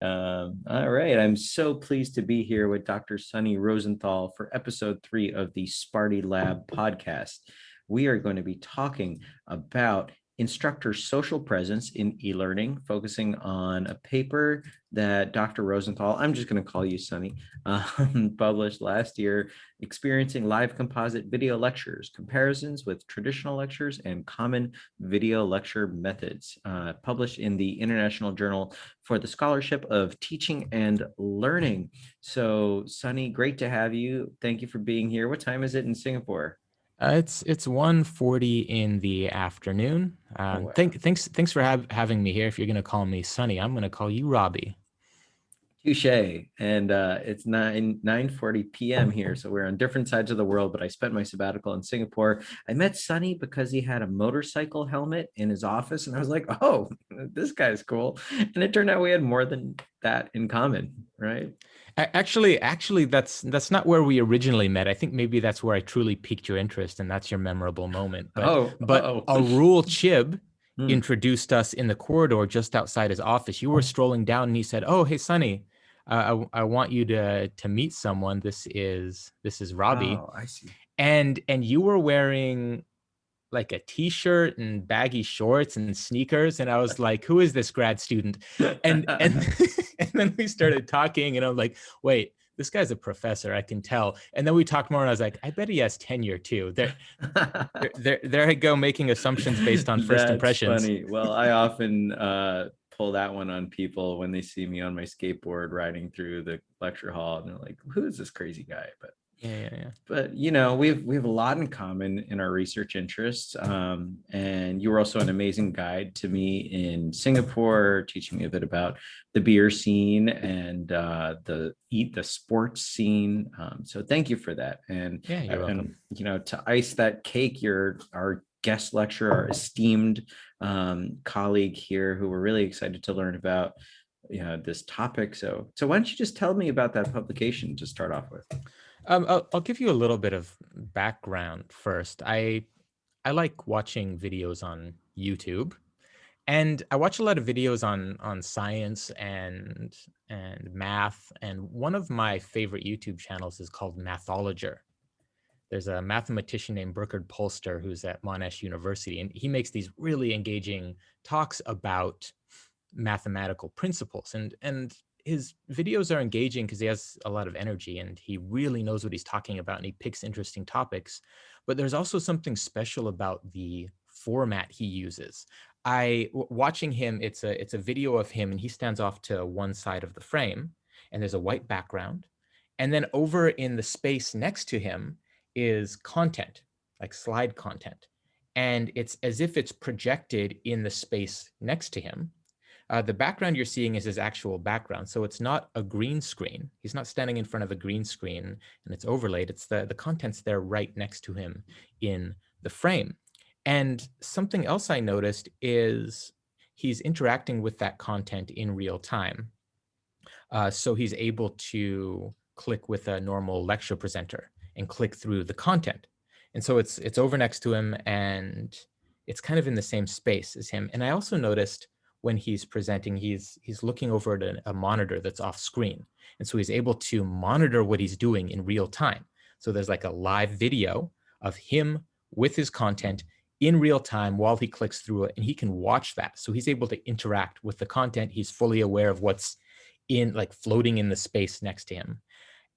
All right. I'm so pleased to be here with Dr. Sonny Rosenthal for episode 3 of the Sparty Lab podcast. We are going to be talking about instructor social presence in e-learning, focusing on a paper that Dr. Rosenthal, I'm just going to call you Sonny, published last year, experiencing live composite video lectures, comparisons with traditional lectures and common video lecture methods, published in the International Journal for the Scholarship of Teaching and Learning. So, Sonny, great to have you. Thank you for being here. What time is it in Singapore? It's 1:40 in the afternoon. Wow. Thanks for having me here. If you're going to call me Sonny, I'm going to call you Robby. Touche. And it's 9:40 p.m. here, so we're on different sides of the world, but I spent my sabbatical in Singapore. I met Sonny because he had a motorcycle helmet in his office, and I was like, oh, this guy's cool. And it turned out we had more than that in common, right? Actually, that's not where we originally met. I think maybe that's where I truly piqued your interest, and that's your memorable moment. But Arul Chib introduced us in the corridor just outside his office. You were strolling down, and he said, "Oh, hey, Sonny, I want you to meet someone. This is Robby." Oh, I see. And you were wearing like a t-shirt and baggy shorts and sneakers, and I was like, who is this grad student? And and then we started talking, and I'm like, wait, this guy's a professor, I can tell. And then we talked more, and I was like, I bet he has tenure too. There I go, making assumptions based on first impressions. Funny. Well, I often pull that one on people when they see me on my skateboard riding through the lecture hall, and they're like, who is this crazy guy? But you know, we have a lot in common in our research interests, and you were also an amazing guide to me in Singapore, teaching me a bit about the beer scene and the sports scene. So thank you for that. And you're welcome. You know, to ice that cake, you're our guest lecturer, our esteemed colleague here, who we're really excited to learn about this topic. So why don't you just tell me about that publication to start off with? I'll give you a little bit of background first. I like watching videos on YouTube, and I watch a lot of videos on science and math. And one of my favorite YouTube channels is called Mathologer. There's a mathematician named Burkhard Polster who's at Monash University, and he makes these really engaging talks about mathematical principles. And his videos are engaging because he has a lot of energy and he really knows what he's talking about, and he picks interesting topics. But there's also something special about the format he uses. Watching him, it's a video of him, and he stands off to one side of the frame, and there's a white background. And then over in the space next to him is content, like slide content. And it's as if it's projected in the space next to him. The background you're seeing is his actual background. So it's not a green screen. He's not standing in front of a green screen and it's overlaid. It's the content's there right next to him in the frame. And something else I noticed is he's interacting with that content in real time. So he's able to click with a normal lecture presenter and click through the content. And so it's over next to him, and it's kind of in the same space as him. And I also noticed when he's presenting, he's looking over at a monitor that's off screen. And so he's able to monitor what he's doing in real time. So there's like a live video of him with his content in real time while he clicks through it, and he can watch that. So he's able to interact with the content. He's fully aware of what's floating in the space next to him.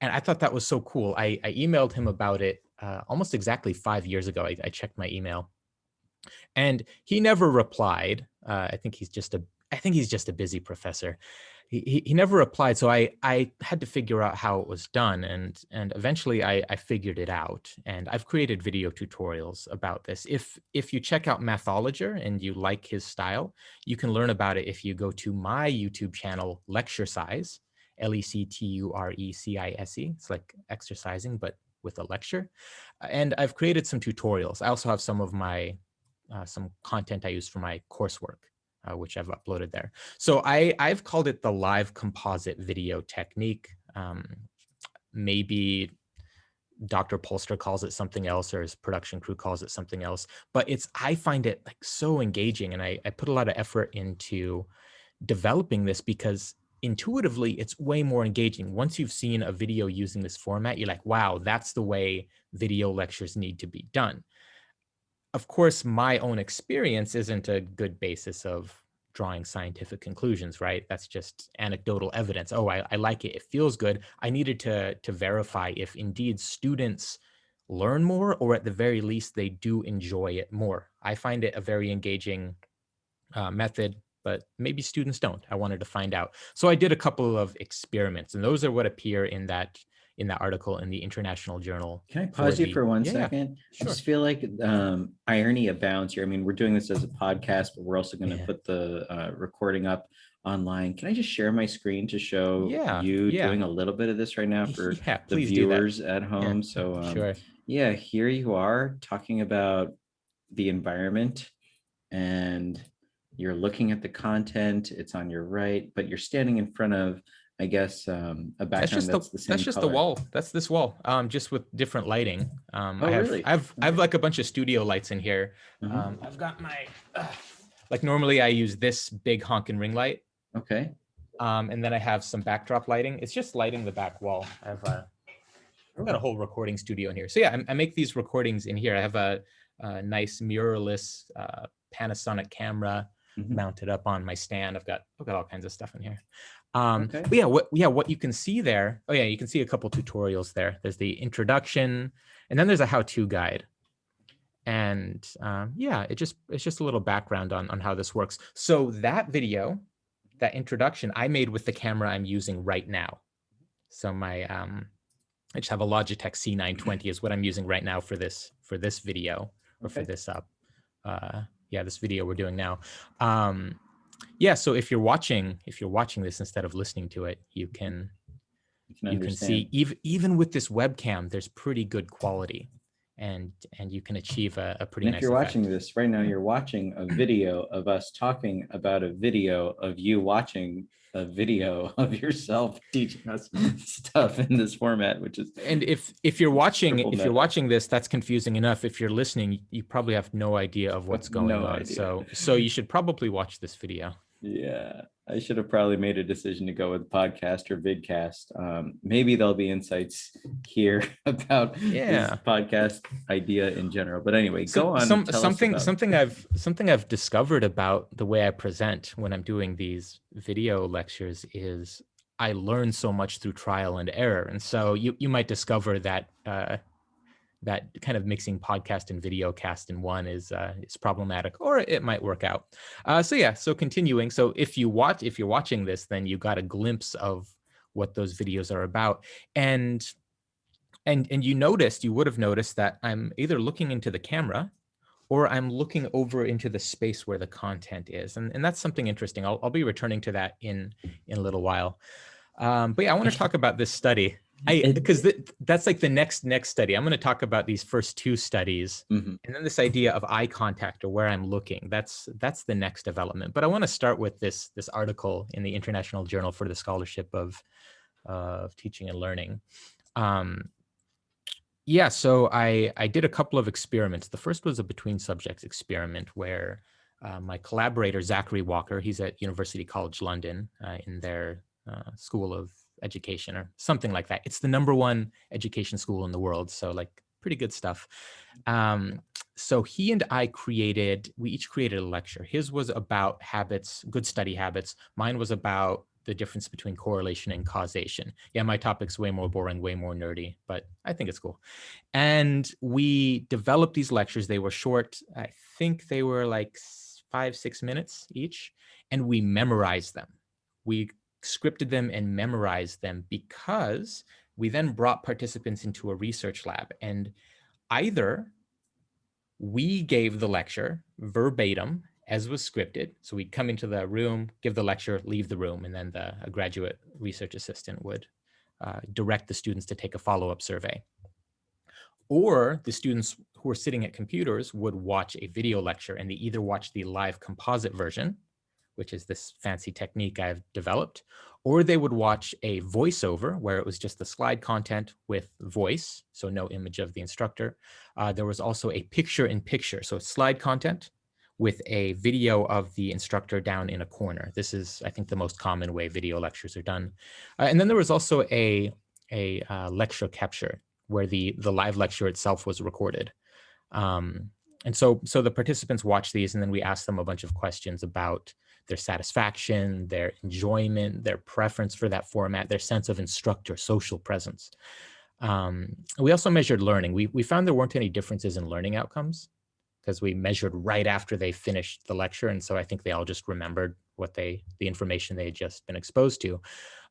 And I thought that was so cool. I emailed him about it almost exactly 5 years ago. I checked my email, and he never replied. I think he's just a busy professor. He never replied. So I had to figure out how it was done, and eventually I figured it out. And I've created video tutorials about this. If you check out Mathologer and you like his style, you can learn about it if you go to my YouTube channel, Lecturecize, Lecturecice. It's like exercising, but with a lecture. And I've created some tutorials. I also have some of my some content I use for my coursework, which I've uploaded there. So I've called it the live composite video technique. Maybe Dr. Polster calls it something else, or his production crew calls it something else. But I find it like so engaging, and I put a lot of effort into developing this because intuitively, it's way more engaging. Once you've seen a video using this format, you're like, wow, that's the way video lectures need to be done. Of course, my own experience isn't a good basis of drawing scientific conclusions, right? That's just anecdotal evidence. Oh, I like it. It feels good. I needed to verify if indeed students learn more, or at the very least, they do enjoy it more. I find it a very engaging method, but maybe students don't. I wanted to find out. So I did a couple of experiments, and those are what appear in that article in the International Journal. Can I pause you for one second? Sure. I just feel like irony abounds here. I mean, we're doing this as a podcast, but we're also going to put the recording up online. Can I just share my screen to show you doing a little bit of this right now for the viewers at home? So yeah, here you are talking about the environment, and you're looking at the content. It's on your right, but you're standing in front of, I guess, a background that's the same That's just color. the wall. That's this wall, just with different lighting. Really? I have like a bunch of studio lights in here. I've got my, like normally I use this big honkin' ring light. Okay. And then I have some backdrop lighting. It's just lighting the back wall. I've got a whole recording studio in here. So yeah, I make these recordings in here. I have a nice mirrorless Panasonic camera mounted up on my stand. I've got all kinds of stuff in here. But what you can see there, you can see a couple tutorials there. There's the introduction, and then there's a how-to guide. And it's just a little background on how this works. So that video, that introduction, I made with the camera I'm using right now. So my I just have a Logitech C920 is what I'm using right now for this video, or for this this video we're doing now. So if you're watching this instead of listening to it, you can see even with this webcam, there's pretty good quality, and you can achieve a pretty nice effect. If you're watching this right now, you're watching a video of us talking about a video of you watching a video of yourself teaching us stuff in this format, which is, and if you're watching this, that's confusing enough. If you're listening, you probably have no idea of what's going on. So you should probably watch this video. Yeah, I should have probably made a decision to go with podcast or vidcast. Maybe there'll be insights here about this podcast idea in general. But anyway, go on. Something I've discovered about the way I present when I'm doing these video lectures is I learn so much through trial and error. And so you might discover that that kind of mixing podcast and video cast in one is problematic, or it might work out. So continuing. So if you're watching this, then you got a glimpse of what those videos are about. And you would have noticed that I'm either looking into the camera or I'm looking over into the space where the content is. And that's something interesting. I'll be returning to that in a little while. But yeah, I want to talk about this study. Because that's like the next study. I'm going to talk about these first two studies, and then this idea of eye contact, or where I'm looking. That's the next development. But I want to start with this article in the International Journal for the Scholarship of Teaching and Learning. So I did a couple of experiments. The first was a between subjects experiment where my collaborator Zachary Walker, he's at University College London in their School of Education or something like that. It's the #1 education school in the world. So like pretty good stuff. So he and I we each created a lecture. His was about habits, good study habits. Mine was about the difference between correlation and causation. Yeah, my topic's way more boring, way more nerdy, but I think it's cool. And we developed these lectures. They were short. I think they were like 5-6 minutes each. And we memorized them. We scripted them and memorized them because we then brought participants into a research lab, and either we gave the lecture verbatim as was scripted. So we'd come into the room, give the lecture, leave the room, and then a graduate research assistant would direct the students to take a follow-up survey. Or the students who were sitting at computers would watch a video lecture, and they either watch the live composite version, which is this fancy technique I've developed, or they would watch a voiceover where it was just the slide content with voice, so no image of the instructor. There was also a picture-in-picture, so slide content with a video of the instructor down in a corner. This is, I think, the most common way video lectures are done. And then there was also a lecture capture where the live lecture itself was recorded. And so the participants watch these, and then we ask them a bunch of questions about their satisfaction, their enjoyment, their preference for that format, their sense of instructor social presence. We also measured learning. We found there weren't any differences in learning outcomes because we measured right after they finished the lecture. And so I think they all just remembered the information they had just been exposed to.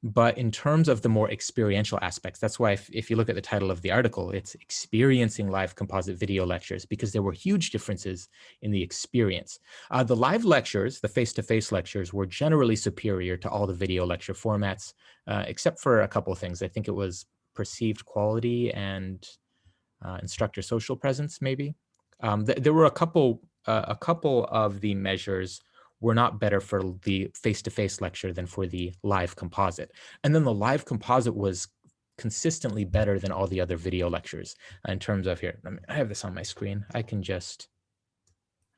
But in terms of the more experiential aspects, that's why if you look at the title of the article, it's Experiencing Live Composite Video Lectures, because there were huge differences in the experience. The live lectures, the face-to-face lectures, were generally superior to all the video lecture formats, except for a couple of things. I think it was perceived quality and instructor social presence, maybe. There were a couple of the measures were not better for the face-to-face lecture than for the live composite. And then the live composite was consistently better than all the other video lectures in terms of here. I have this on my screen. I can just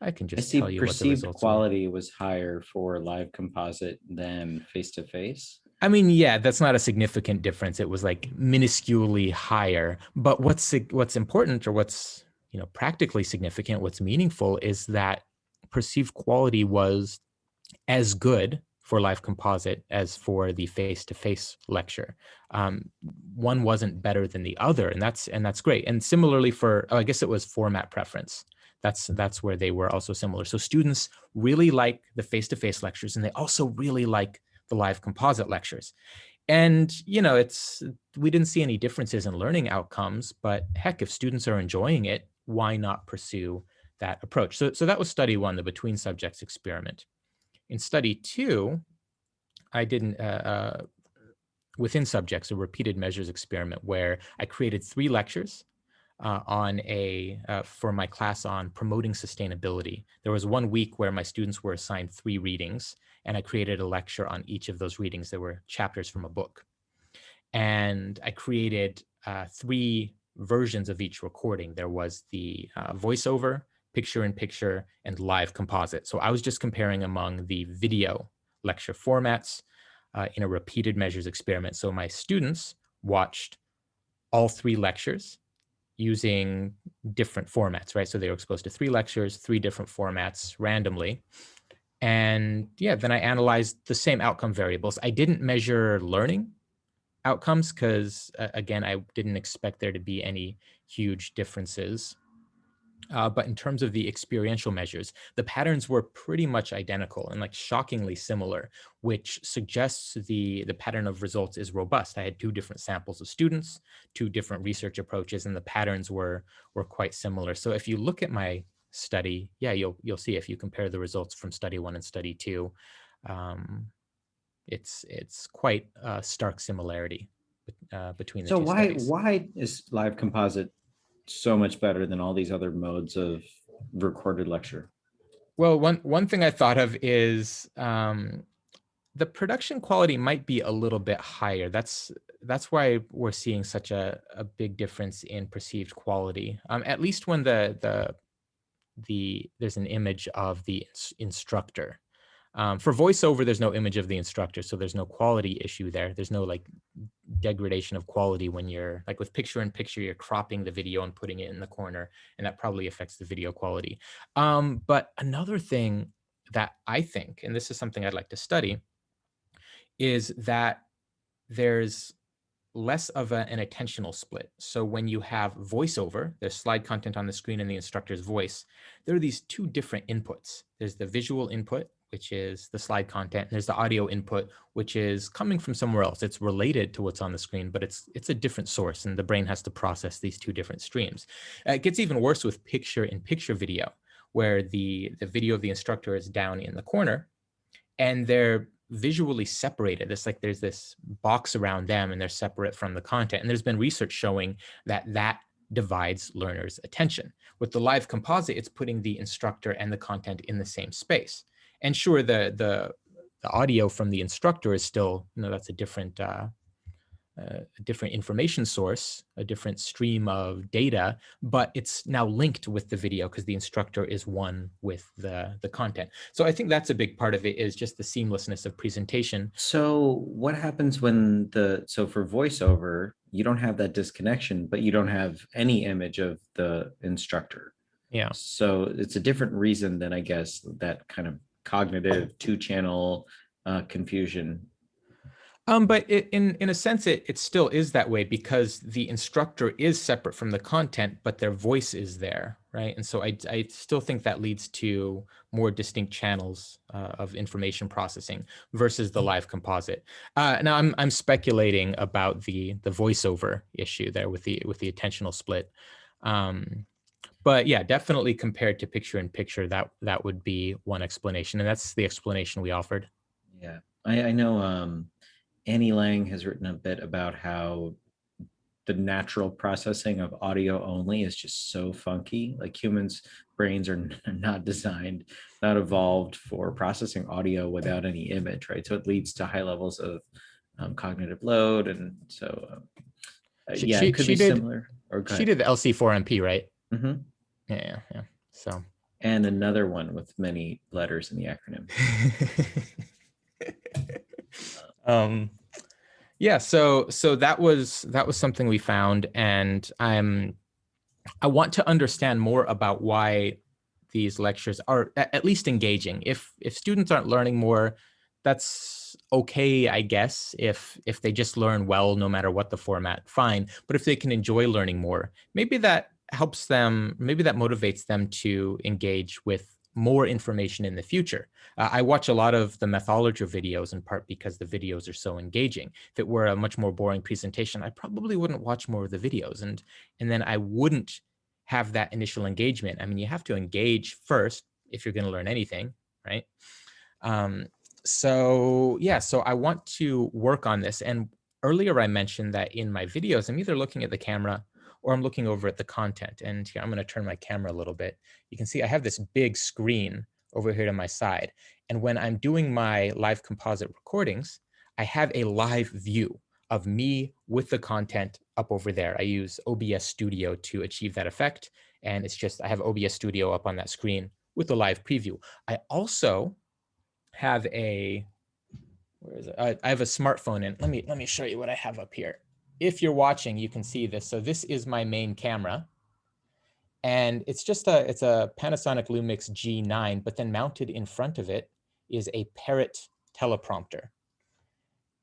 tell you what the results perceived quality was higher for live composite than face-to-face. I mean, yeah, that's not a significant difference. It was like minusculely higher. But what's important, or what's practically significant, what's meaningful, is that perceived quality was as good for live composite as for the face-to-face lecture. One wasn't better than the other, and that's great. And similarly for, I guess it was format preference. That's where they were also similar. So students really like the face-to-face lectures, and they also really like the live composite lectures. And we didn't see any differences in learning outcomes, but heck, if students are enjoying it, why not pursue that approach? So that was study one, the between subjects experiment. In study two, I did within subjects, a repeated measures experiment where I created 3 lectures for my class on promoting sustainability. There was 1 week where my students were assigned 3 readings, and I created a lecture on each of those readings. There were chapters from a book. And I created 3 versions of each recording. There was the voiceover, picture-in-picture, and live composite. So I was just comparing among the video lecture formats in a repeated measures experiment. So my students watched all 3 lectures using different formats, right? So they were exposed to 3 lectures, 3 different formats randomly. And yeah, then I analyzed the same outcome variables. I didn't measure learning outcomes because, again, I didn't expect there to be any huge differences. But in terms of the experiential measures, the patterns were pretty much identical and like shockingly similar, which suggests the pattern of results is robust. I had 2 different samples of students, 2 different research approaches, and the patterns were quite similar. So if you look at my study, yeah, you'll see if you compare the results from study 1 and study 2, it's quite a stark similarity between the 2 studies. So why is live composite so much better than all these other modes of recorded lecture? Well, one thing I thought of is the production quality might be a little bit higher. That's why we're seeing such a big difference in perceived quality. At least when there's an image of the instructor. For voiceover, there's no image of the instructor, so there's no quality issue there. There's no like degradation of quality when you're like with picture-in-picture, you're cropping the video and putting it in the corner, and that probably affects the video quality. But another thing that I think, and this is something I'd like to study, is that there's less of an attentional split. So when you have voiceover, there's slide content on the screen and the instructor's voice, there are these 2 different inputs. There's the visual input, which is the slide content, and there's the audio input, which is coming from somewhere else. It's related to what's on the screen, but it's a different source, and the brain has to process these 2 different streams. It gets even worse with picture-in-picture video, where the video of the instructor is down in the corner, and they're visually separated. It's like there's this box around them, and they're separate from the content. And there's been research showing that divides learners' attention. With the live composite, it's putting the instructor and the content in the same space. And sure, the audio from the instructor is still, that's a different a different information source, a different stream of data, but it's now linked with the video because the instructor is one with the content. So I think that's a big part of it, is just the seamlessness of presentation. So what happens when so for voiceover, you don't have that disconnection, but you don't have any image of the instructor. Yeah. So it's a different reason than, I guess, that kind of cognitive two-channel confusion. But in a sense, it still is that way because the instructor is separate from the content, but their voice is there, right? And so I still think that leads to more distinct channels of information processing versus the live composite. Now I'm speculating about the voiceover issue there with the attentional split. But yeah, definitely compared to picture-in-picture, that would be one explanation, and that's the explanation we offered. Yeah, I know. Annie Lang has written a bit about how the natural processing of audio only is just so funky. Like humans' brains are not designed, not evolved for processing audio without any image, right? So it leads to high levels of cognitive load. And so, yeah, it could be similar. Or she did the LC4MP, right? Mm-hmm. Yeah. So. And another one with many letters in the acronym. Yeah, so that was something we found, and I want to understand more about why these lectures are at least engaging. If students aren't learning more, that's okay, I guess. If they just learn well, no matter what the format, fine. But if they can enjoy learning more, maybe that helps them, maybe that motivates them to engage with more information in the future. I watch a lot of the Mathologer videos in part because the videos are so engaging. If it were a much more boring presentation, I probably wouldn't watch more of the videos, and then I wouldn't have that initial engagement. I mean, you have to engage first if you're going to learn anything, right? So yeah, so I want to work on this. And earlier I mentioned that in my videos, I'm either looking at the camera or I'm looking over at the content. And here, I'm going to turn my camera a little bit. You can see I have this big screen over here to my side. And when I'm doing my live composite recordings, I have a live view of me with the content up over there. I use OBS Studio to achieve that effect. And it's just, I have OBS Studio up on that screen with a live preview. I also have where is it? I have a smartphone, and let me show you what I have up here. If you're watching, you can see this. So this is my main camera, and it's a Panasonic Lumix G9, but then mounted in front of it is a Parrot teleprompter.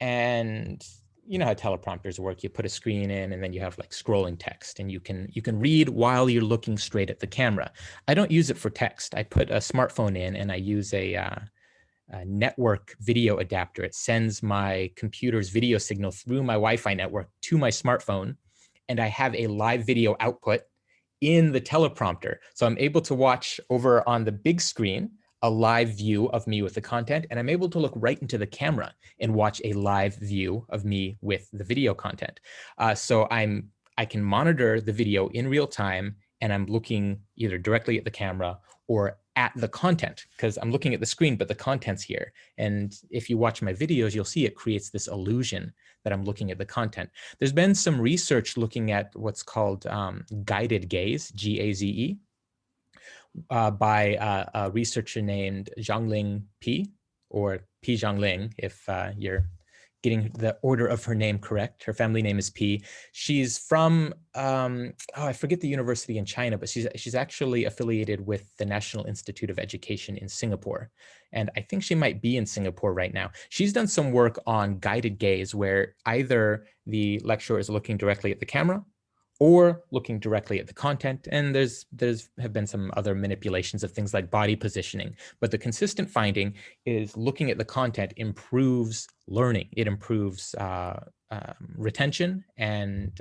And you know how teleprompters work. You put a screen in, and then you have like scrolling text, and you can read while you're looking straight at the camera. I don't use it for text. I put a smartphone in, and I use a network video adapter. It sends my computer's video signal through my Wi-Fi network to my smartphone, and I have a live video output in the teleprompter. So I'm able to watch over on the big screen a live view of me with the content, and I'm able to look right into the camera and watch a live view of me with the video content. So I can monitor the video in real time, and I'm looking either directly at the camera or at the content, because I'm looking at the screen, but the content's here. And if you watch my videos, you'll see it creates this illusion that I'm looking at the content. There's been some research looking at what's called guided gaze, G-A-Z-E, by a researcher named Zhongling P, or P Zhongling, if you're getting the order of her name correct. Her family name is P. She's from, I forget the university in China, but she's actually affiliated with the National Institute of Education in Singapore. And I think she might be in Singapore right now. She's done some work on guided gaze, where either the lecturer is looking directly at the camera or looking directly at the content. And there's have been some other manipulations of things like body positioning. But the consistent finding is looking at the content improves learning. It improves retention and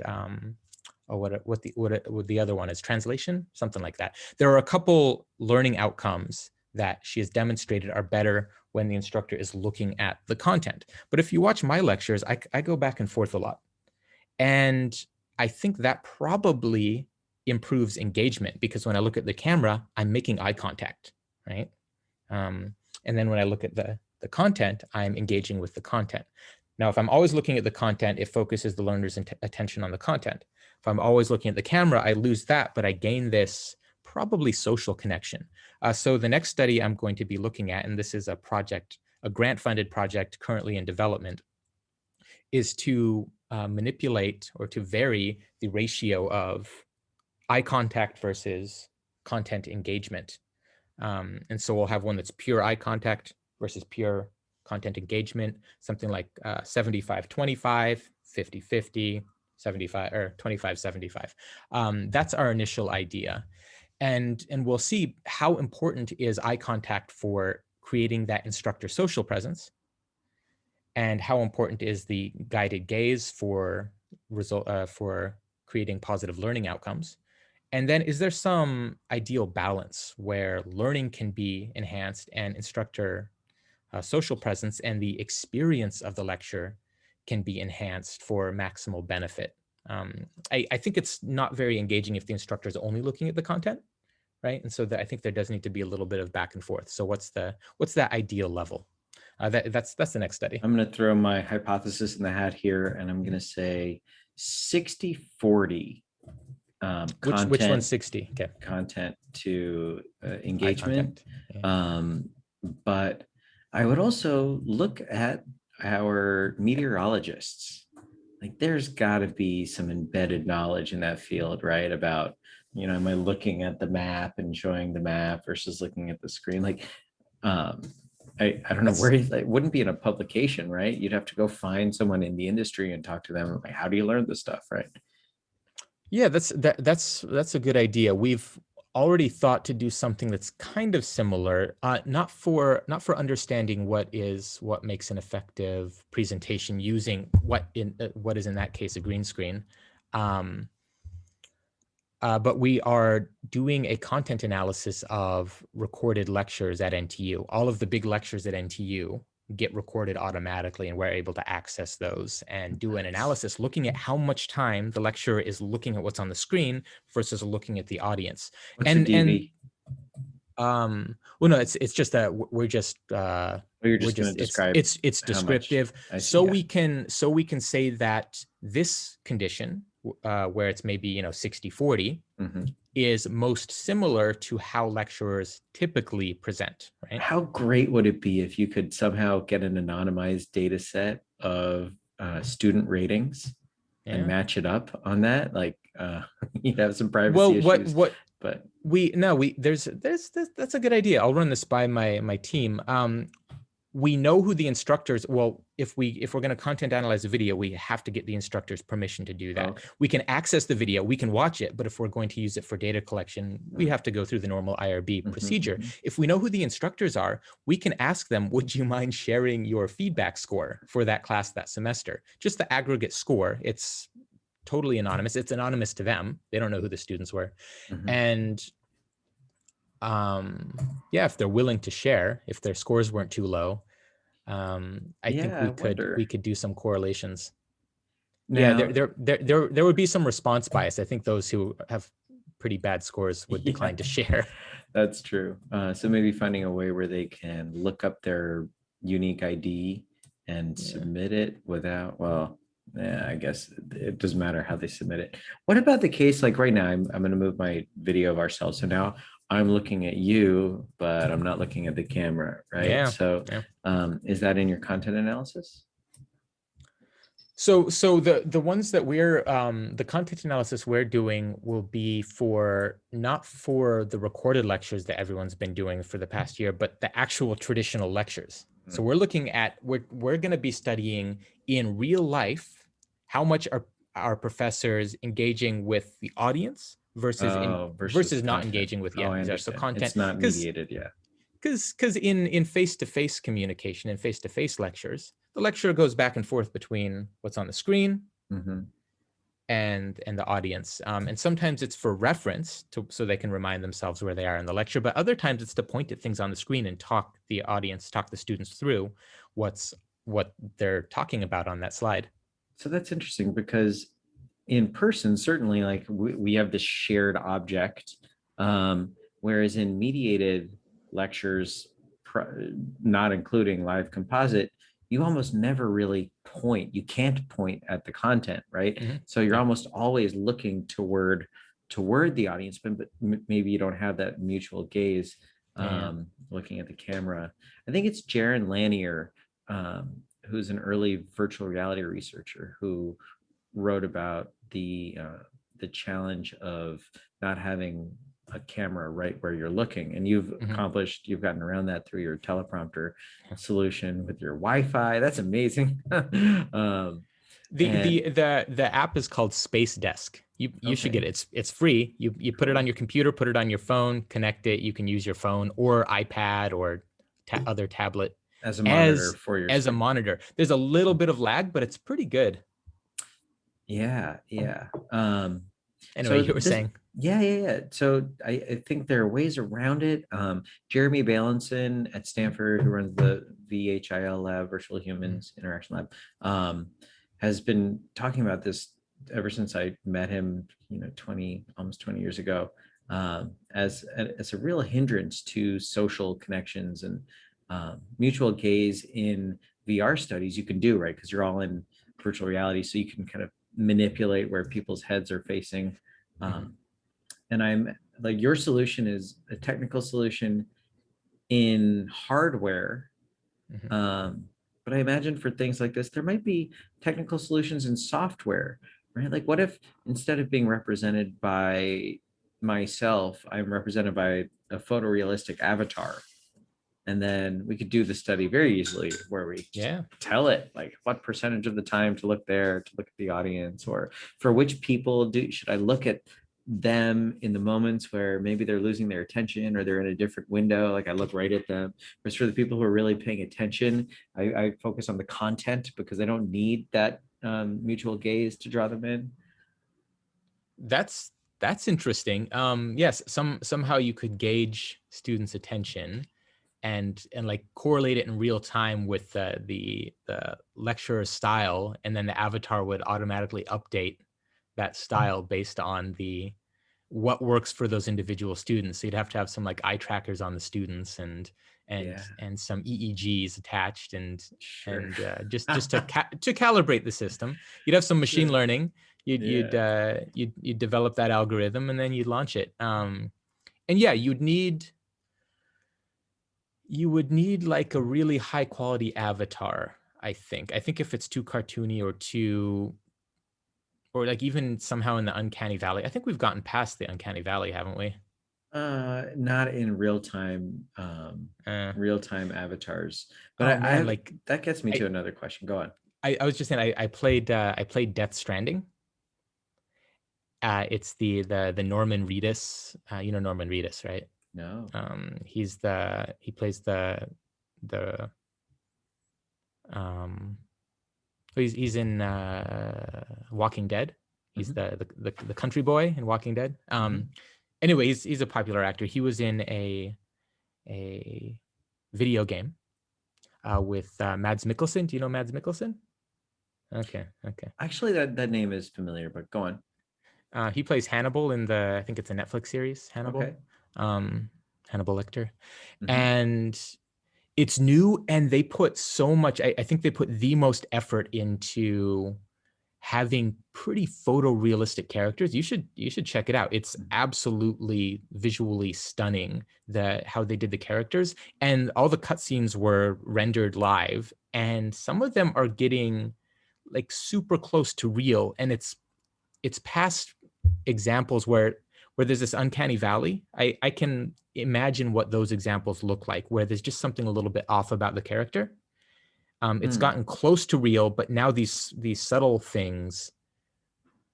what the other one is, translation, something like that. There are a couple learning outcomes that she has demonstrated are better when the instructor is looking at the content. But if you watch my lectures, I go back and forth a lot. And I think that probably improves engagement, because when I look at the camera, I'm making eye contact, right? And then when I look at the content, I'm engaging with the content. Now, if I'm always looking at the content, it focuses the learner's attention on the content. If I'm always looking at the camera, I lose that, but I gain this probably social connection. So the next study I'm going to be looking at, and this is a project, a grant-funded project currently in development, is to manipulate or to vary the ratio of eye contact versus content engagement. And so we'll have one that's pure eye contact versus pure content engagement, something like 75-25, 50-50, 75 or 25-75. That's our initial idea. And we'll see how important is eye contact for creating that instructor social presence, and how important is the guided gaze for creating positive learning outcomes. And then is there some ideal balance where learning can be enhanced and instructor social presence and the experience of the lecture can be enhanced for maximal benefit? I think it's not very engaging if the instructor is only looking at the content, right? And so I think there does need to be a little bit of back and forth. So what's that ideal level? That's the next study. I'm going to throw my hypothesis in the hat here, and I'm going to say 60-40. Which one's 60? Okay. Content to engagement. Yeah. But I would also look at our meteorologists. Like there's got to be some embedded knowledge in that field, right? About, am I looking at the map and showing the map versus looking at the screen? Like, I don't know where it wouldn't be in a publication, right? You'd have to go find someone in the industry and talk to them. Like, how do you learn this stuff, right? Yeah, that's a good idea. We've already thought to do something that's kind of similar, not for understanding what makes an effective presentation using what is in that case a green screen. But we are doing a content analysis of recorded lectures at NTU. All of the big lectures at NTU get recorded automatically, and we're able to access those and do an analysis looking at how much time the lecturer is looking at what's on the screen versus looking at the audience. What's a DV? Well, no, it's just that we're just you're just going to describe it's descriptive. So we can say that this condition where it's maybe 60-40 is most similar to how lecturers typically present, right? How great would it be if you could somehow get an anonymized data set of student ratings and match it up on that? Like you'd have some privacy issues. But that's a good idea. I'll run this by my team. We know who the instructors, well, if we're going to content analyze a video, we have to get the instructor's permission to do that. Okay. We can access the video, we can watch it, but if we're going to use it for data collection, we have to go through the normal IRB procedure. If we know who the instructors are, we can ask them, would you mind sharing your feedback score for that class that semester? Just the aggregate score. It's totally anonymous. It's anonymous to them. They don't know who the students were. And if they're willing to share, if their scores weren't too low, I think we could do some correlations. Now, there would be some response bias. I think those who have pretty bad scores would decline to share. That's true. So maybe finding a way where they can look up their unique ID and submit it without, I guess it doesn't matter how they submit it. What about the case, like right now, I'm going to move my video of ourselves. So now I'm looking at you, but I'm not looking at the camera, right? Yeah. So is that in your content analysis? So the ones that we're, the content analysis we're doing will be not for the recorded lectures that everyone's been doing for the past year, but the actual traditional lectures. So we're looking at, we're going to be studying in real life, how much are our professors engaging with the audience versus not engaging with so content. It's not mediated, because in face-to-face communication and face-to-face lectures, the lecturer goes back and forth between what's on the screen and the audience, and sometimes it's for reference so they can remind themselves where they are in the lecture, but other times it's to point at things on the screen and talk the students through what they're talking about on that slide. So that's interesting, because in person, certainly, like we have this shared object, whereas in mediated lectures, not including live composite, you almost never really point. You can't point at the content, right? Mhm. So you're Yeah. almost always looking toward the audience, but maybe you don't have that mutual gaze Yeah. looking at the camera. I think it's Jaron Lanier, who's an early virtual reality researcher who wrote about the challenge of not having a camera right where you're looking, and you've gotten around that through your teleprompter solution with your Wi-Fi. That's amazing. And The app is called Space Desk. You should okay, get it. It's free. You put it on cool. your computer, put it on your phone, connect it. You can use your phone or iPad or other tablet As a monitor as for your as a screen. monitor. There's a little bit of lag, but it's pretty good. Yeah, yeah. Anyway, So you were this, saying. yeah. So I think there are ways around it. Jeremy Balanson at Stanford, who runs the VHIL lab, Virtual Humans Interaction Lab, has been talking about this ever since I met him, almost 20 years ago, as a real hindrance to social connections and mutual gaze in VR studies you can do, right? Because you're all in virtual reality, so you can kind of manipulate where people's heads are facing. Mhm. And I'm like, your solution is a technical solution in hardware. Mhm. Um, but I imagine for things like this, there might be technical solutions in software, right? Like, what if instead of being represented by myself, I'm represented by a photorealistic avatar? And then we could do the study very easily where we just Yeah. tell it like what percentage of the time to look there, to look at the audience, or for which people should I look at them in the moments where maybe they're losing their attention or they're in a different window, like I look right at them. Whereas for the people who are really paying attention, I focus on the content because they don't need that mutual gaze to draw them in. That's interesting. Yes, somehow you could gauge students' attention and like correlate it in real time with the lecturer's style, and then the avatar would automatically update that style based on the what works for those individual students. So you'd have to have some like eye trackers on the students Yeah, and some EEGs attached sure. and just to calibrate the system. You'd have some machine Sure. learning. Yeah. You'd develop that algorithm and then you'd launch it. And yeah, you would need like a really high quality avatar. I think if it's too cartoony or like even somehow in the uncanny valley, I think we've gotten past the uncanny valley, haven't we? Not in Uh, real time avatars. But oh I man, have like that gets me I, to another question. Go on. I was just saying I played Death Stranding. It's the Norman Reedus. You know Norman Reedus, right? No. He plays the um he's in Walking Dead. He's Mhm, the country boy in Walking Dead. mhm. Anyway, he's a popular actor. He was in a video game with Mads Mikkelsen. Do you know Mads Mikkelsen? Okay, okay. Actually, that name is familiar, but go on. He plays Hannibal in I think it's a Netflix series, Hannibal. Okay. Um, Hannibal Lecter. Mhm, And it's new, and they put so much, I think they put the most effort into having pretty photorealistic characters. You should check it out. It's absolutely visually stunning how they did the characters, and all the cutscenes were rendered live, and some of them are getting like super close to real, and it's past examples where there's this uncanny valley. I can imagine what those examples look like, where there's just something a little bit off about the character. It's mm, gotten close to real, but now these subtle things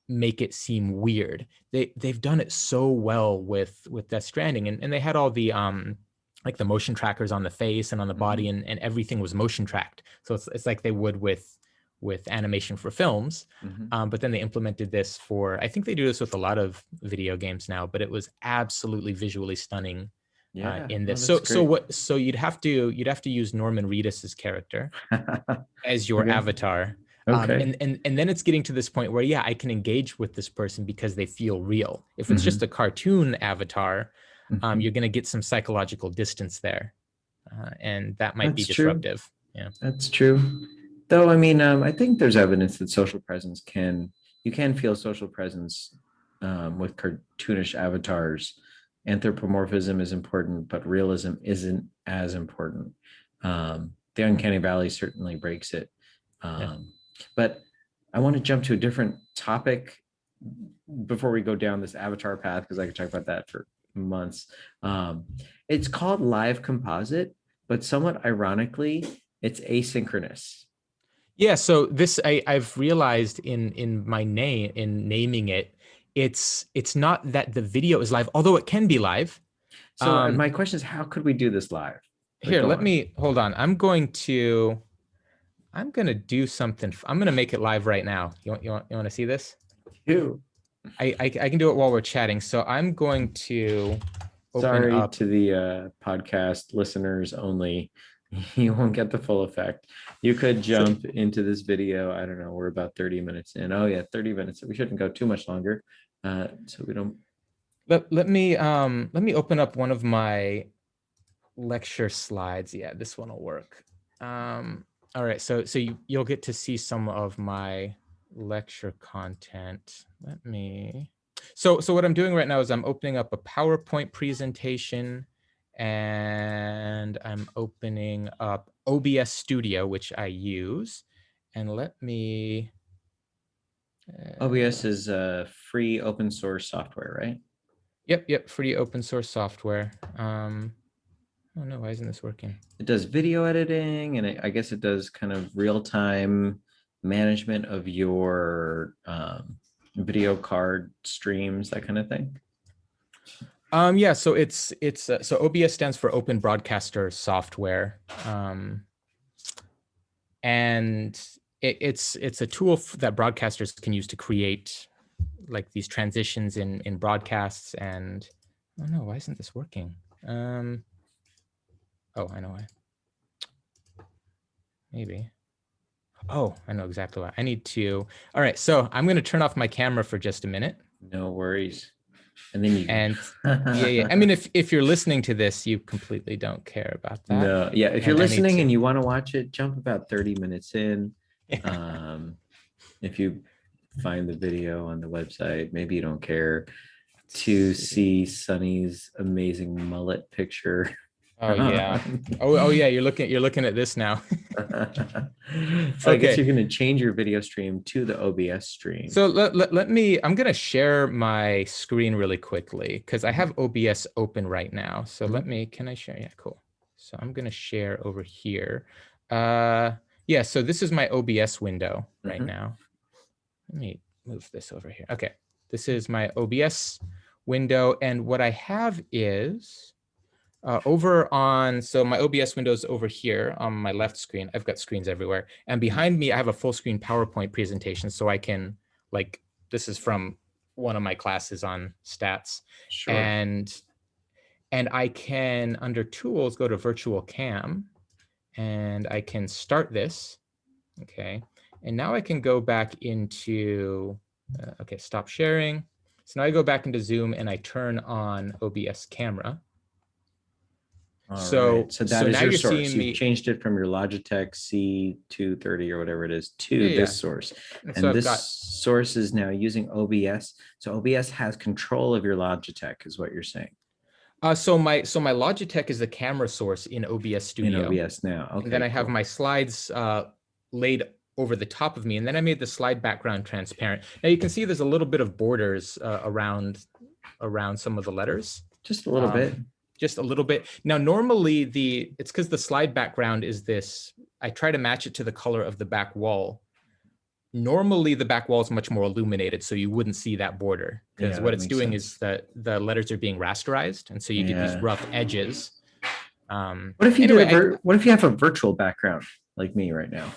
make it seem weird. They've done it so well with Death Stranding, and they had all the like the motion trackers on the face and on the body, mhm, and everything was motion tracked. So it's like they would with animation for films. mhm. But then they implemented this I think they do this with a lot of video games now, but it was absolutely visually stunning Yeah. in Oh, this. that's great. So you'd have to use Norman Reedus's character as your Okay. avatar. Okay. And then it's getting to this point where, yeah, I can engage with this person because they feel real. If it's just Mhm, a cartoon avatar, mhm. you're going to get some psychological distance there. And that might be That's true. disruptive. Yeah. That's true. Though, I mean, I think there's evidence that social presence you can feel social presence with cartoonish avatars. Anthropomorphism is important, but realism isn't as important. The Uncanny Valley certainly breaks it. Yeah. But I want to jump to a different topic before we go down this avatar path, because I could talk about that for months. It's called Live Composite, but somewhat ironically, it's asynchronous. Yeah, so this I've realized in my name, in naming it, it's not that the video is live, although it can be live. So my question is, how could we do this live? But Here, go let on. me hold on. I'm gonna do something. I'm gonna make it live right now. You want to see this? Ew. I can do it while we're chatting. So I'm going to open Sorry up. to the podcast listeners only. You won't get the full effect. You could jump into this video. I don't know. We're about 30 minutes in. Oh yeah, 30 minutes. We shouldn't go too much longer. So we don't. Let me open up one of my lecture slides. Yeah, this one will work. All right, so you'll get to see some of my lecture content. Let me. So what I'm doing right now is I'm opening up a PowerPoint presentation, and I'm opening up OBS Studio, which I use. And let me. OBS is a free open source software, right? Yep, free open source software. Oh no, why isn't this working? It does video editing, and I guess it does kind of real-time management of your video card streams, that kind of thing. Yeah, so it's so OBS stands for Open Broadcaster Software, and it's a tool that broadcasters can use to create like these transitions in broadcasts. And oh no, why isn't this working? Oh, I know why. Maybe. Oh, I know exactly why. I need to. All right, so I'm going to turn off my camera for just a minute. No worries. And then you. And yeah. I mean, if you're listening to this, you completely don't care about that. No, yeah. If you're listening and you want to watch it, jump about 30 minutes in. If you find the video on the website, maybe you don't care to see Sonny's amazing mullet picture. Oh yeah. Oh yeah. You're looking at this now. So I guess you're going to change your video stream to the OBS stream. So let me. I'm going to share my screen really quickly because I have OBS open right now. So let me. Can I share? Yeah, cool. So I'm going to share over here. Yeah. So this is my OBS window right now. Let me move this over here. Okay. This is my OBS window, and what I have is. Over on, so my OBS window is over here on my left screen. I've got screens everywhere. And behind me, I have a full screen PowerPoint presentation. So I can, like, this is from one of my classes on stats. Sure. And I can, under tools, go to virtual cam, and I can start this. Okay. And now I can go back into, okay, stop sharing. So now I go back into Zoom and I turn on OBS Camera. So that is your source. You've me... changed it from your Logitech C230 or whatever it is to this source. And this source is now using OBS. So OBS has control of your Logitech, is what you're saying. So my Logitech is the camera source in OBS Studio. In OBS now. Okay. And then I have my slides laid over the top of me, and then I made the slide background transparent. Now you can see there's a little bit of borders around some of the letters. Just a little bit. Just a little bit. Now, normally it's because the slide background is this, I try to match it to the color of the back wall. Normally the back wall is much more illuminated, so you wouldn't see that border, because what it's doing is that the letters are being rasterized, and so you get these rough edges. What if you what if you have a virtual background like me right now?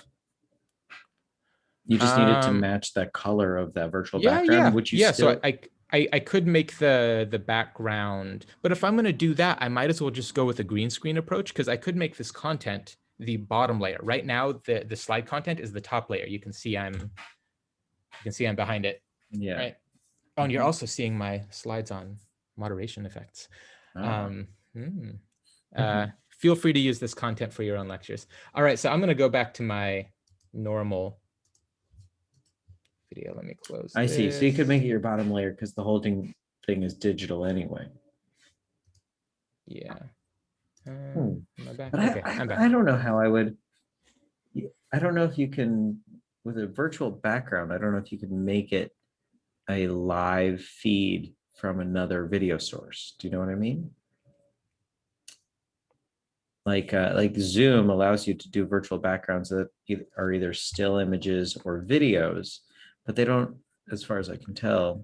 You just needed to match that color of that virtual background, which you still... So I could make the background, but if I'm going to do that, I might as well just go with a green screen approach, because I could make this content the bottom layer. Right now, the slide content is the top layer. You can see I'm behind it. Yeah. Right. Oh, and you're also seeing my slides on moderation effects. feel free to use this content for your own lectures. All right, so I'm going to go back to my normal video. Let me close I see. So you could make it this. your bottom layer because the whole thing is digital anyway. Yeah. Am I back? But Okay, I'm back. I don't know how I would. I don't know if you can, with a virtual background, I don't know if you can make it a live feed from another video source. Do you know what I mean? Like Zoom allows you to do virtual backgrounds that are either still images or videos, but they don't, as far as I can tell.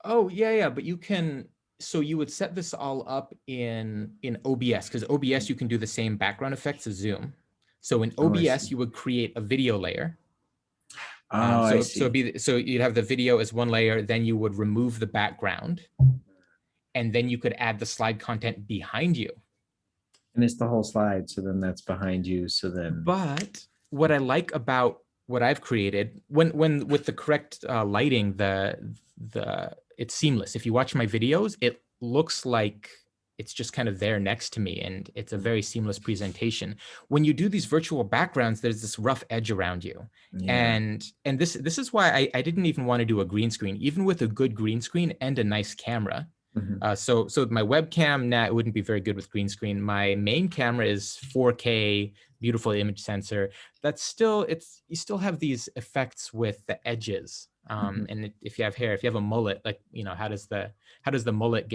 Oh, yeah, but you can, so you would set this all up in OBS, because OBS, you can do the same background effects as Zoom. So in OBS, you would create a video layer. Oh, I see. So you'd have the video as one layer, then you would remove the background, and then you could add the slide content behind you. And it's the whole slide, so then that's behind you. So then, but what I like about what I've created, when with the correct lighting, it's seamless. If you watch my videos, it looks like it's just kind of there next to me, and it's a very seamless presentation. When you do these virtual backgrounds, there's this rough edge around you. yeah. And this is why I didn't even want to do a green screen, even with a good green screen and a nice camera. So my webcam, it wouldn't be very good with green screen. My main camera is 4K, beautiful image sensor. That's still, you still have these effects with the edges. And if you have hair, if you have a mullet, like, how does the mullet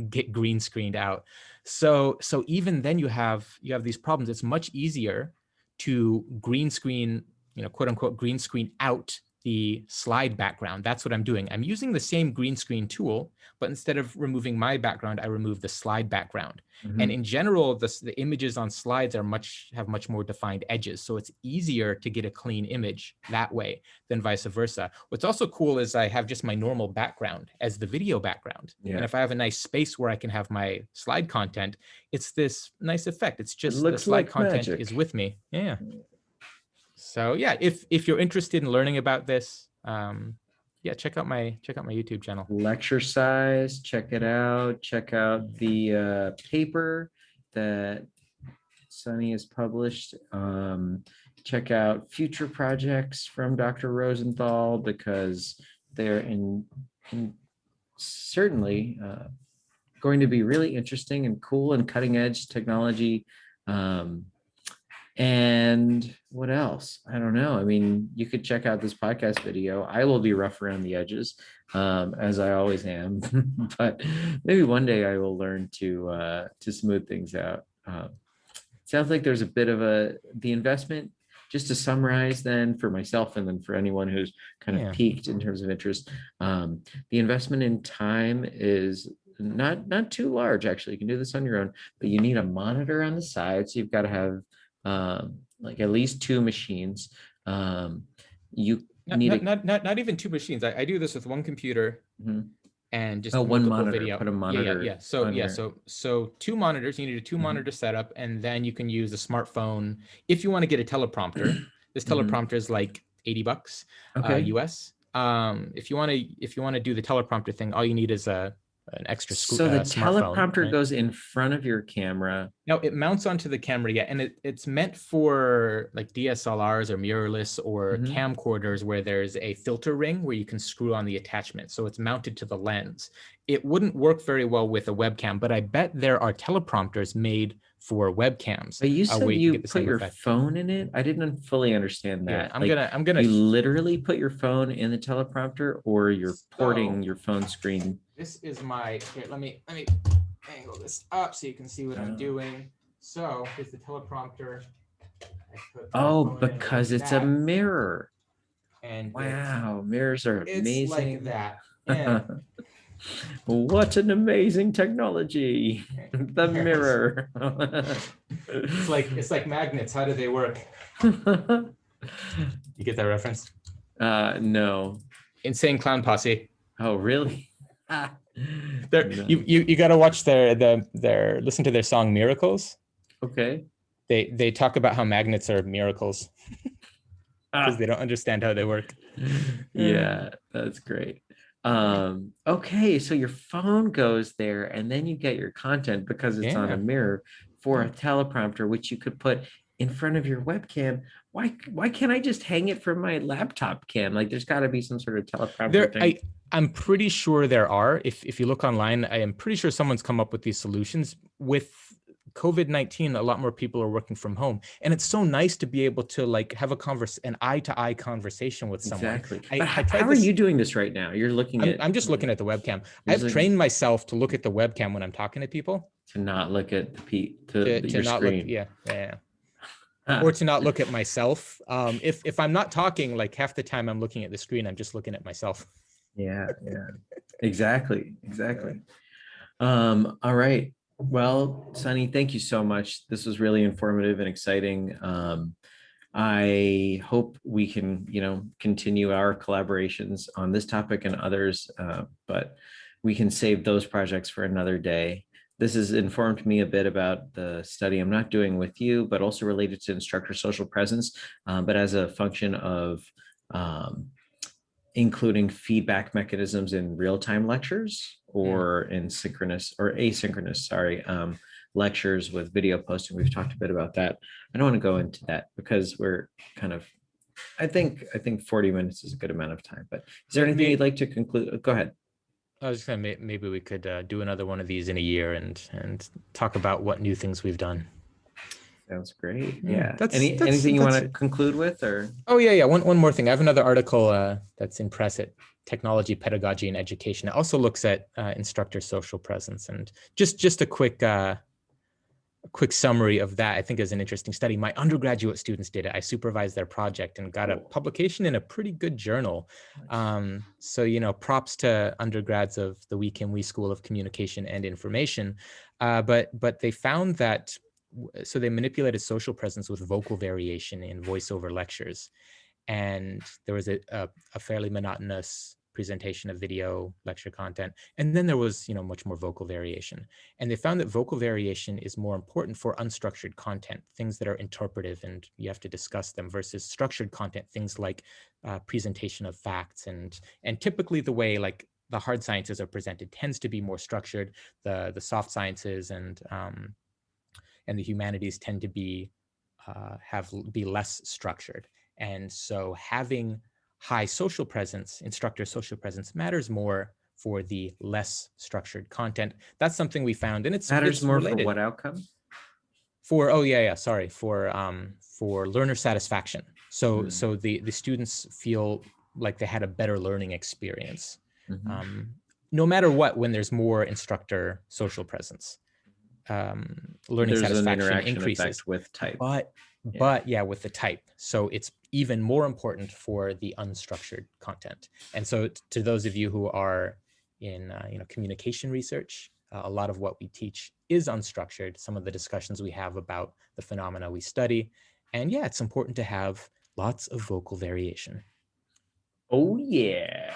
get green screened out? So even then you have these problems. It's much easier to green screen, quote unquote, green screen out the slide background. That's what I'm doing. I'm using the same green screen tool, but instead of removing my background, I remove the slide background. And in general, the images on slides have much more defined edges. So it's easier to get a clean image that way than vice versa. What's also cool is I have just my normal background as the video background. Yeah. And if I have a nice space where I can have my slide content, it's this nice effect. It's just the slide content is with me. Yeah. So yeah, if you're interested in learning about this, yeah, check out my YouTube channel. Lecture size, check it out. Check out the paper that Sonny has published. Check out future projects from Dr. Rosenthal, because they're certainly going to be really interesting and cool and cutting edge technology. And what else? I don't know. I mean, you could check out this podcast video. I will be rough around the edges, as I always am, but maybe one day I will learn to smooth things out. Sounds like there's a bit of the investment. Just to summarize then for myself and then for anyone who's kind of piqued in terms of interest, the investment in time is not too large. Actually, you can do this on your own, but you need a monitor on the side. So you've got to have like at least 2 machines. You need not even 2 machines. I do this with one computer and just one monitor. Video. Put a monitor. Yeah. So 2 monitors. You need a 2 monitor setup, and then you can use a smartphone if you want to get a teleprompter. This teleprompter is like $80 US. If you want to do the teleprompter thing, all you need is an extra so the teleprompter goes in front of your camera. No, it mounts onto the camera, and it's meant for like DSLRs or mirrorless or camcorders where there's a filter ring where you can screw on the attachment. So it's mounted to the lens. It wouldn't work very well with a webcam, but I bet there are teleprompters made for webcams. But you said you put your phone in it. I didn't fully understand that. Yeah, I'm gonna. You literally put your phone in the teleprompter, or you're porting your phone screen. This is my. Here, let me angle this up so you can see what I'm doing. So here's the teleprompter. Because it's a mirror. And wow, mirrors are amazing. It's like that. Yeah. What an amazing technology. The mirror. It's like magnets. How do they work? You get that reference? No. Insane Clown Posse. Oh, really? No. You got to watch their listen to their song Miracles. Okay. They talk about how magnets are miracles because they don't understand how they work. Yeah, that's great. Okay, so your phone goes there and then you get your content because it's on a mirror for a teleprompter, which you could put in front of your webcam. Why can't I just hang it from my laptop cam? Like there's got to be some sort of teleprompter thing. I'm pretty sure there are. If you look online, I am pretty sure someone's come up with these solutions. With COVID-19, a lot more people are working from home, and it's so nice to be able to like have an eye-to-eye conversation with someone. Exactly. How are you doing this right now? You're looking at. I'm just looking at the webcam. I've trained myself to look at the webcam when I'm talking to people. To not look at your screen. Yeah. Or to not look at myself. If I'm not talking, like half the time I'm looking at the screen, I'm just looking at myself. Yeah. Exactly. All right. Well, Sonny, thank you so much. This was really informative and exciting. I hope we can, continue our collaborations on this topic and others, but we can save those projects for another day. This has informed me a bit about the study I'm not doing with you, but also related to instructor social presence, but as a function of including feedback mechanisms in real-time lectures or in synchronous or asynchronous, lectures with video posting. We've talked a bit about that. I don't want to go into that because we're kind of, I think 40 minutes is a good amount of time, but is there anything you'd like to conclude? Go ahead. I was just gonna maybe we could do another one of these in a year and talk about what new things we've done. Sounds great. Yeah. Anything you want to conclude with, or? Oh yeah. One more thing. I have another article that's in press at Technology, Pedagogy, and Education. It also looks at instructor social presence, and just a quick summary of that. I think is an interesting study. My undergraduate students did it. I supervised their project and got a publication in a pretty good journal. So props to undergrads of the We School of Communication and Information. But they found that. So they manipulated social presence with vocal variation in voiceover lectures. And there was a fairly monotonous presentation of video lecture content. And then there was, much more vocal variation. And they found that vocal variation is more important for unstructured content, things that are interpretive and you have to discuss them, versus structured content, things like presentation of facts. And typically the way like the hard sciences are presented tends to be more structured. The soft sciences and the humanities tend to be less structured. And so having high social presence, instructor social presence, matters more for the less structured content. That's something we found, and it's more related. For what outcome? For for learner satisfaction. So the students feel like they had a better learning experience, no matter what. When there's more instructor social presence, learning satisfaction increases with type. But with the type. So it's even more important for the unstructured content. And so to those of you who are in communication research, a lot of what we teach is unstructured. Some of the discussions we have about the phenomena we study. And it's important to have lots of vocal variation. Oh yeah.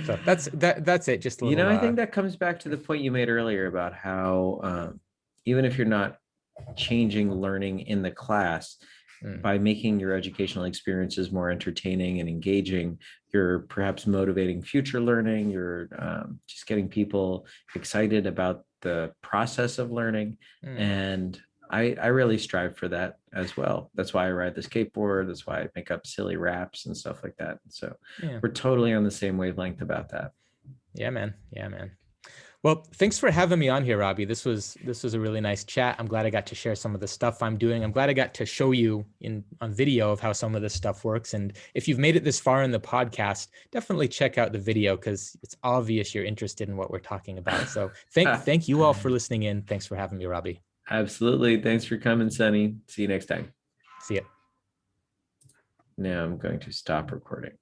So that's it. Just a little, I think that comes back to the point you made earlier about how even if you're not changing learning in the class, by making your educational experiences more entertaining and engaging, you're perhaps motivating future learning. You're just getting people excited about the process of learning. And I really strive for that as well. That's why I ride the skateboard. That's why I make up silly raps and stuff like that. So we're totally on the same wavelength about that. Yeah, man. Well, thanks for having me on here, Robby. This was a really nice chat. I'm glad I got to share some of the stuff I'm doing. I'm glad I got to show you on video of how some of this stuff works. And if you've made it this far in the podcast, definitely check out the video because it's obvious you're interested in what we're talking about. So thank you all for listening in. Thanks for having me, Robby. Absolutely. Thanks for coming, Sonny. See you next time. See ya. Now I'm going to stop recording.